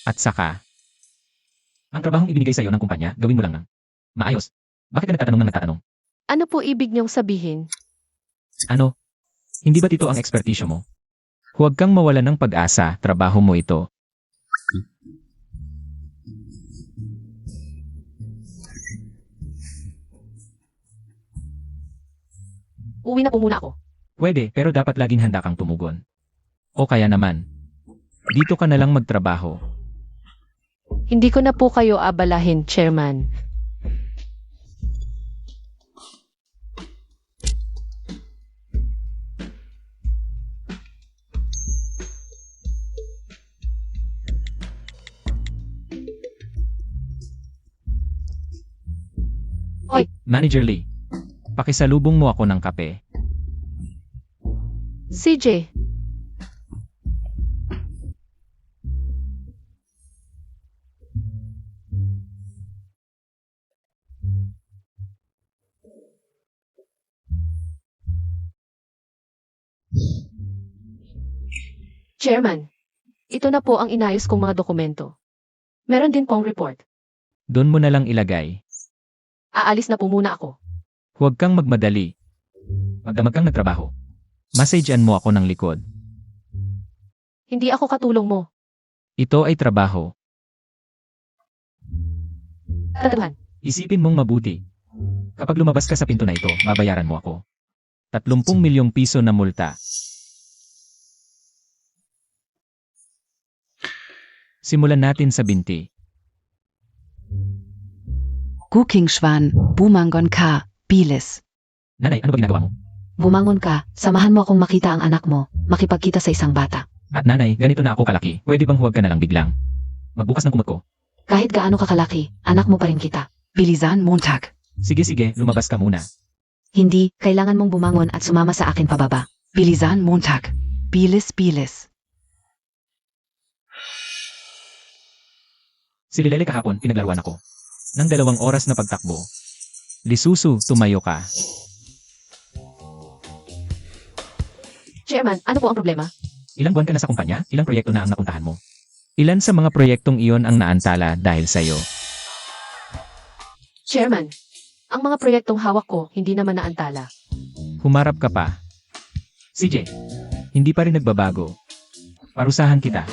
At saka, ang trabahong ibinigay sa iyo ng kumpanya, gawin mo lang ng maayos. Bakit ka nagtatanong ng nagtatanong? Ano po ibig niyong sabihin? Ano? Hindi ba dito ang ekspertisyo mo? Huwag kang mawalan ng pag-asa, trabaho mo ito. Uwi na po muna ako. Pwede, pero dapat laging handa kang tumugon. O kaya naman, dito ka na lang magtrabaho. Hindi ko na po kayo abalahin, Chairman. Manager Lee, pakisalubong mo ako ng kape. CJ, Chairman, ito na po ang inayos kong mga dokumento. Meron din pong report. Doon mo na lang ilagay. Aalis na po muna ako. Huwag kang magmadali. Magdamag kang nagtrabaho. Masagean mo ako ng likod. Hindi ako katulong mo. Ito ay trabaho. Tataduhan. Isipin mong mabuti. Kapag lumabas ka sa pinto na ito, babayaran mo ako. 30 milyong piso na multa. Simulan natin sa binti. Gukingschwan, Bumangon ka, Bilis. Nanay, ano ba ginagawa mo? Bumangon ka, samahan mo akong makita ang anak mo, makipagkita sa isang bata. At nanay, ganito na ako kalaki. Pwede bang huwag ka na lang biglang? Magbukas ng kumot ko. Kahit gaano kakalaki, anak mo pa rin kita. Bilisan, Montag. Sige, lumabas ka muna. Hindi, kailangan mong bumangon at sumama sa akin pababa. Bilisan, Montag. Bilis. Si Lilele kahapon, pinaglaruan ako. Nang 2 oras na pagtakbo. Lisusu, tumayo ka. Chairman, ano po ang problema? Ilang buwan ka na sa kumpanya? Ilang proyekto na ang napuntahan mo? Ilan sa mga proyektong iyon ang naantala dahil sa'yo? Chairman, ang mga proyektong hawak ko hindi naman naantala. Humarap ka pa. CJ, hindi pa rin nagbabago. Parusahan kita.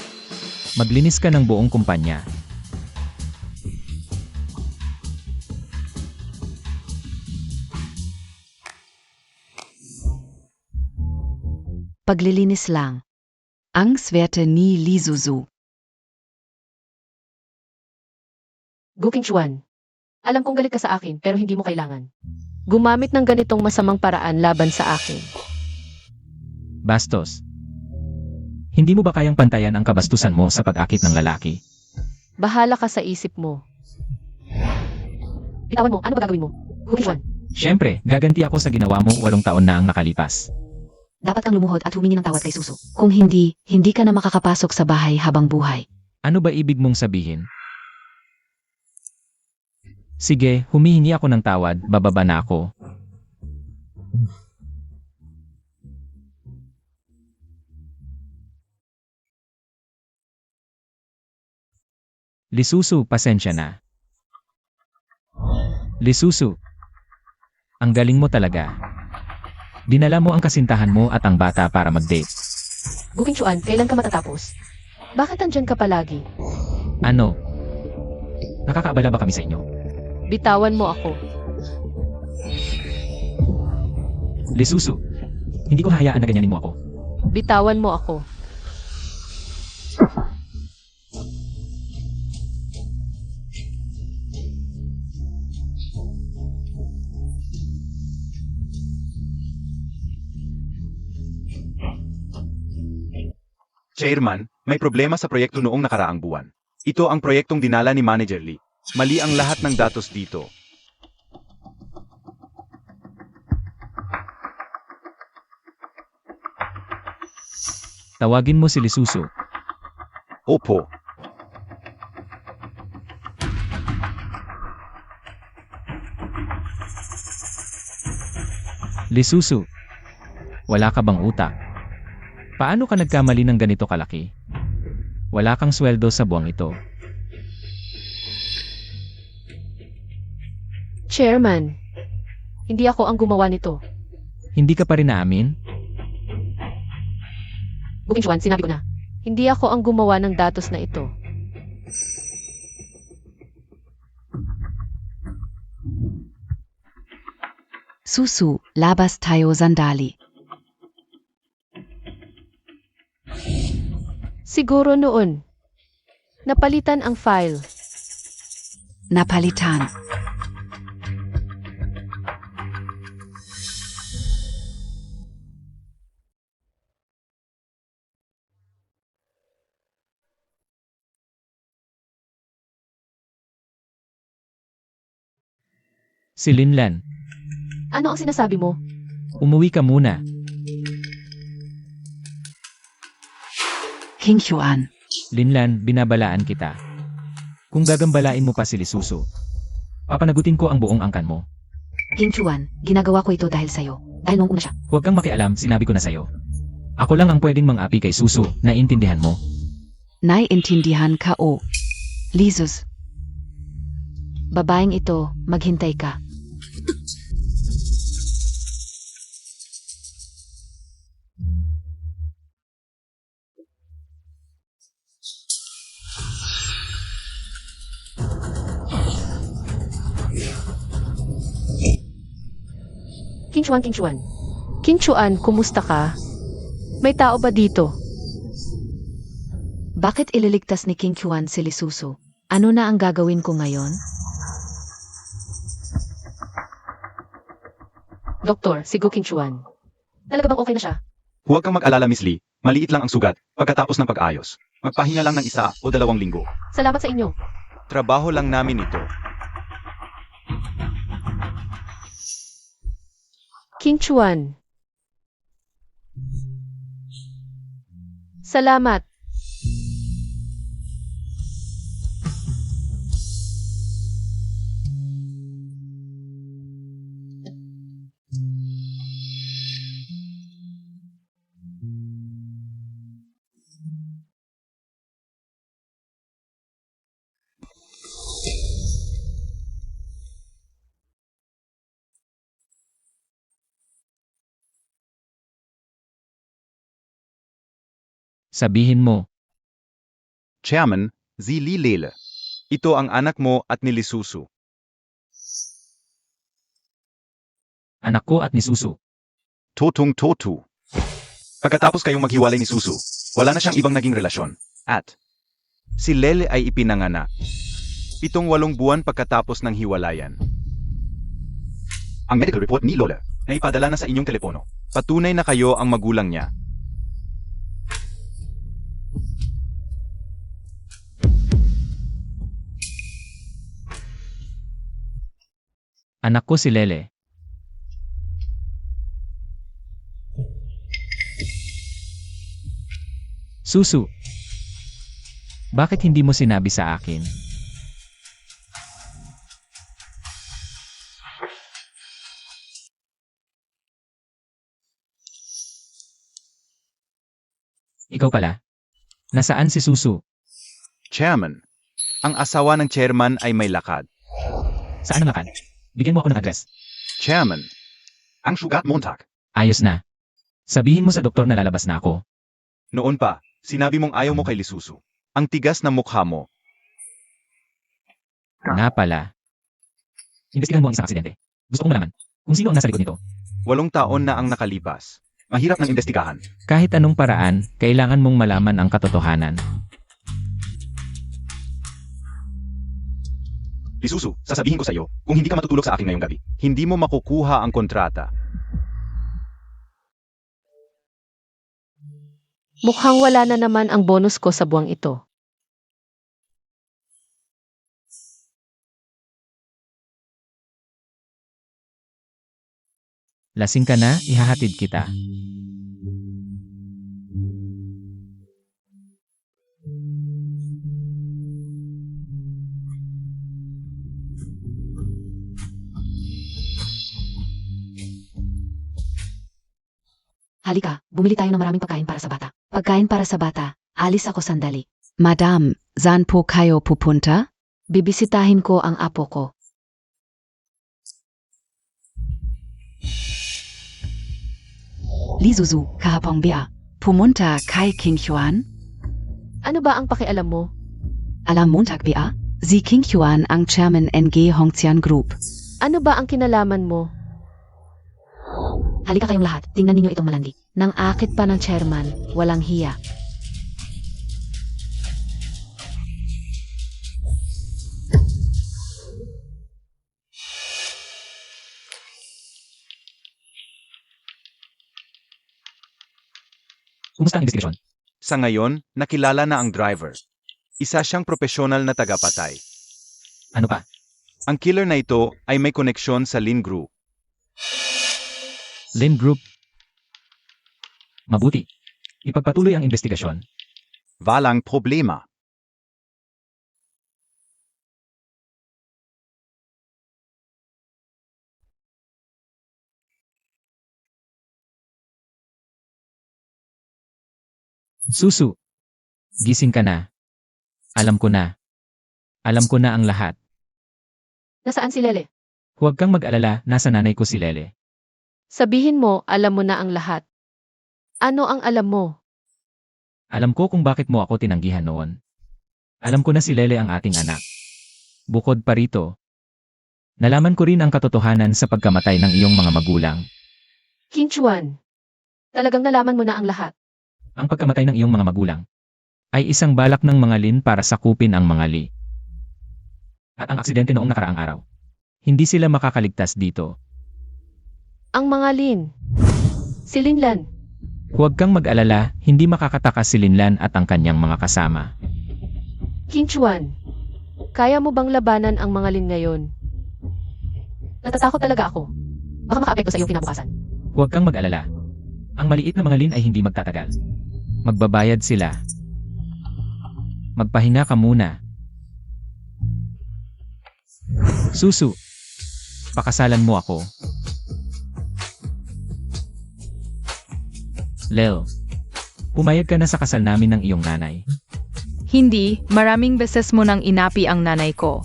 Maglinis ka ng buong kumpanya. Paglilinis lang. Angswerte ni Lisuzu. Gukingchuan, alam kong galit ka sa akin pero hindi mo kailangan. Gumamit ng ganitong masamang paraan laban sa akin. Bastos. Hindi mo ba kayang pantayan ang kabastusan mo sa pag-akit ng lalaki? Bahala ka sa isip mo. Bitawan mo, ano ba gagawin mo? Gukingchuan, Siyempre, gaganti ako sa ginawa mo 8 taon na ang nakalipas. Dapat kang lumuhod at humingi ng tawad kay Susu. Kung hindi, hindi ka na makakapasok sa bahay habang buhay. Ano ba ibig mong sabihin? Sige, humihingi ako ng tawad, bababa na ako. Lisusu, pasensya na. Lisusu, ang galing mo talaga. Dinala mo ang kasintahan mo at ang bata para mag-date. Gukingchuan, kailan ka matatapos? Bakit andyan ka palagi? Ano? Nakakaabala ba kami sa inyo? Bitawan mo ako. Lisusu, hindi ko hayaan na ganyanin mo ako. Bitawan mo ako. Chairman, may problema sa proyekto noong nakaraang buwan. Ito ang proyektong dinala ni Manager Lee. Mali ang lahat ng datos dito. Tawagin mo si Lisusu. Opo. Lisusu, wala ka bang utak? Paano ka nagkamali ng ganito kalaki? Wala kang sweldo sa buwang ito. Chairman, hindi ako ang gumawa nito. Hindi ka pa rin naamin? Gukingchuan, sinabi ko na. Hindi ako ang gumawa ng datos na ito. Susu, labas tayo sandali. Siguro noon. Napalitan ang file. Napalitan. Si Linlan, Ano ang sinasabi mo? umuwi ka muna. King Huan. Linlan, binabalaan kita. Kung gagambalain mo pa si Lisuso, papanagutin ko ang buong angkan mo. King Huan, ginagawa ko ito dahil sa'yo. Dahil nung una siya. Huwag kang makialam, sinabi ko na sa'yo. Ako lang ang pwedeng mang-api kay Suso, naiintindihan mo? Naiintindihan ka o. Lizus. Babaeng ito, maghintay ka. King Chuan. King Chuan, kumusta ka? May tao ba dito? Bakit ililigtas ni King Huan si Lisuso? Ano na ang gagawin ko ngayon? Doktor, si Go King Chuan. Talaga bang okay na siya? Huwag kang mag-alala, Miss Lee. Maliit lang ang sugat pagkatapos ng pag-ayos. Magpahinga lang ng 1 o 2 linggo. Salamat sa inyo. Trabaho lang namin ito. King Chuan. Salamat. Sabihin mo, Chairman, Zili Lele. Ito ang anak mo at ni Lisuso. anak ko at ni Suso. Totong Totu. Pagkatapos kayong maghiwalay ni Suso, wala na siyang ibang naging relasyon. At si Lele ay ipinanganak 7-8 buwan pagkatapos ng hiwalayan. Ang medical report ni Lola na ipadala na sa inyong telepono. Patunay na kayo ang magulang niya. Anak ko si Lele. Susu, bakit hindi mo sinabi sa akin? Ikaw pala? Nasaan si Susu? Chairman, ang asawa ng chairman ay may lakad. Saan ang lakad? Bigyan mo ako ng address. Chairman, Ang sugat Montag. Ayos na. Sabihin mo sa doktor na lalabas na ako. noon pa, sinabi mong ayaw mo kay Lisuso. Ang tigas na mukha mo. Nga pala. Imbestigahan mo ang isang aksidente. Gusto kong malaman kung sino ang nasa likod nito. 8 taon na ang nakalipas. Mahirap ng imbestigahan. Kahit anong paraan, kailangan mong malaman ang katotohanan. Lisuso, sasabihin ko sa iyo, kung hindi ka matutulog sa akin ngayong gabi, Hindi mo makukuha ang kontrata. Mukhang wala na naman ang bonus ko sa buwang ito. Lasing ka na, ihahatid kita. Halika, bumili tayo ng maraming pagkain para sa bata. Pagkain para sa bata, alis ako sandali. Madam, saan po kayo pupunta? Bibisitahin ko ang apo ko. Lizuzu, kahapong bia. Pumunta kay King Huan? Ano ba ang pakialam mo? Alam Montag bia? Si King Huan ang chairman NG Hongxian Group. Ano ba ang kinalaman mo? Halika kayong lahat, tingnan ninyo itong malandi. Nang akit pa ng chairman, walang hiya. Kumusta ang investigasyon? Sa ngayon, nakilala na ang driver. Isa siyang propesyonal na tagapatay. Ano pa? Ang killer na ito ay may koneksyon sa Lin Group. Lin Group. Mabuti. Ipagpatuloy ang investigasyon. Walang problema. Susu. Gising ka na. Alam ko na. Alam ko na ang lahat. Nasaan si Lele? Huwag kang mag-alala, nasa nanay ko si Lele. Sabihin mo, alam mo na ang lahat. Ano ang alam mo? Alam ko kung bakit mo ako tinanggihan noon. Alam ko na si Lele ang ating anak. Bukod pa rito, nalaman ko rin ang katotohanan sa pagkamatay ng iyong mga magulang. King Chuan, talagang nalaman mo na ang lahat. Ang pagkamatay ng iyong mga magulang ay isang balak ng mga Lin para sakupin ang mga Li. At ang aksidente noong nakaraang araw. Hindi sila makakaligtas dito. Ang mga Lin. Si Linlan. Huwag kang mag-alala, hindi makakatakas si Linlan at ang kanyang mga kasama. King Chuan, kaya mo bang labanan ang mga Lin ngayon? Natatakot talaga ako. Baka makaapekto sa iyong kinabukasan. Huwag kang mag-alala. Ang maliit na mga Lin ay hindi magtatagal. Magbabayad sila. Magpahinga ka muna. Susu, pakasalan mo ako. Lel, pumayag ka na sa kasal namin ng iyong nanay. Hindi, maraming beses mo nang inapi ang nanay ko.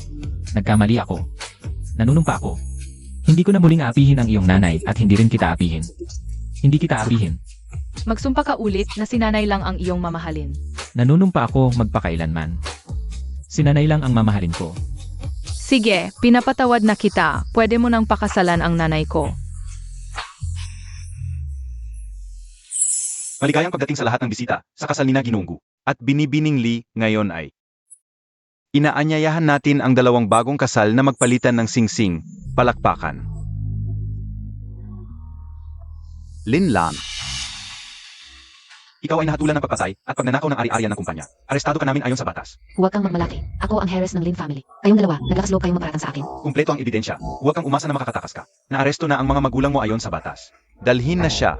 Nagkamali ako. Nanunumpa ako. Hindi ko na muling aapihin ang iyong nanay at hindi rin kita aapihin. Hindi kita aapihin. Magsumpa ka ulit na si nanay lang ang iyong mamahalin. Nanunumpa ako magpakailanman. Si nanay lang ang mamahalin ko. Sige, pinapatawad na kita. Pwede mo nang pakasalan ang nanay ko. Maligayang pagdating sa lahat ng bisita sa kasal ni na Ginunggu. At binibining Li ngayon ay inaanyayahan natin ang dalawang bagong kasal na magpalitan ng singsing, palakpakan. Linlan. Ikaw ay nahatulan ng pagpatay at pagnanakaw ng ari-arian ng kumpanya. Arestado ka namin ayon sa batas. Huwag kang magmalaki. Ako ang Harris ng Lin family. Kayong dalawa, naglakas loob kayong maparatang sa akin. Kumpleto ang ebidensya. Huwag kang umasa na makakatakas ka. Naaresto na ang mga magulang mo ayon sa batas. Dalhin na siya.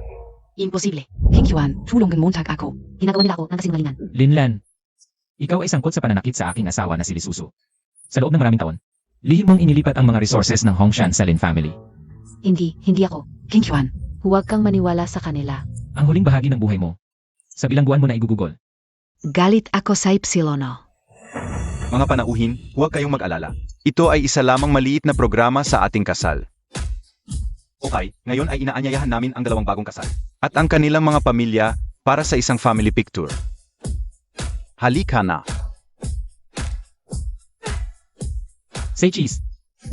Imposible. King Yuan, tulong ng Montag ako. Ginagawa nila ako ng kasinungalingan. Linlan, ikaw ay sangkot sa pananakit sa aking asawa na si Lisusu. Sa loob ng maraming taon, lihim mong inilipat ang mga resources ng Hongshan sa Lin family. Hindi ako. King Yuan. Huwag kang maniwala sa kanila. Ang huling bahagi ng buhay mo, sa bilangguan mo na igugugol. Galit ako sa Ipsilono. Mga panauhin, huwag kayong mag-alala. Ito ay isa lamang maliit na programa sa ating kasal. Okay, ngayon ay inaanyayahan namin ang dalawang bagong kasal. At ang kanilang mga pamilya para sa isang family picture. Halika na. Say cheese.